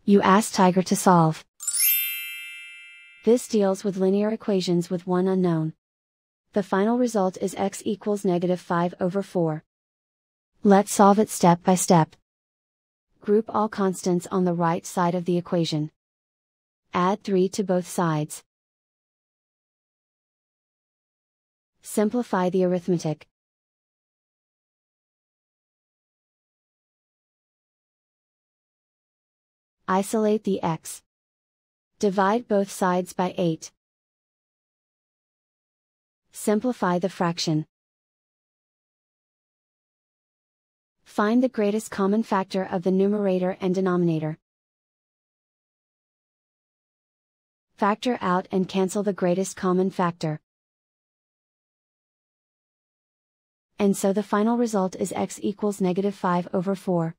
You ask Tiger to solve. This deals with linear equations with one unknown. The final result is x equals -5/4. Let's solve it step by step. Group all constants on the right side of the equation. Add 3 to both sides. Simplify the arithmetic. Isolate the x. Divide both sides by 8. Simplify the fraction. Find the greatest common factor of the numerator and denominator. Factor out and cancel the greatest common factor. And so the final result is x equals -5/4.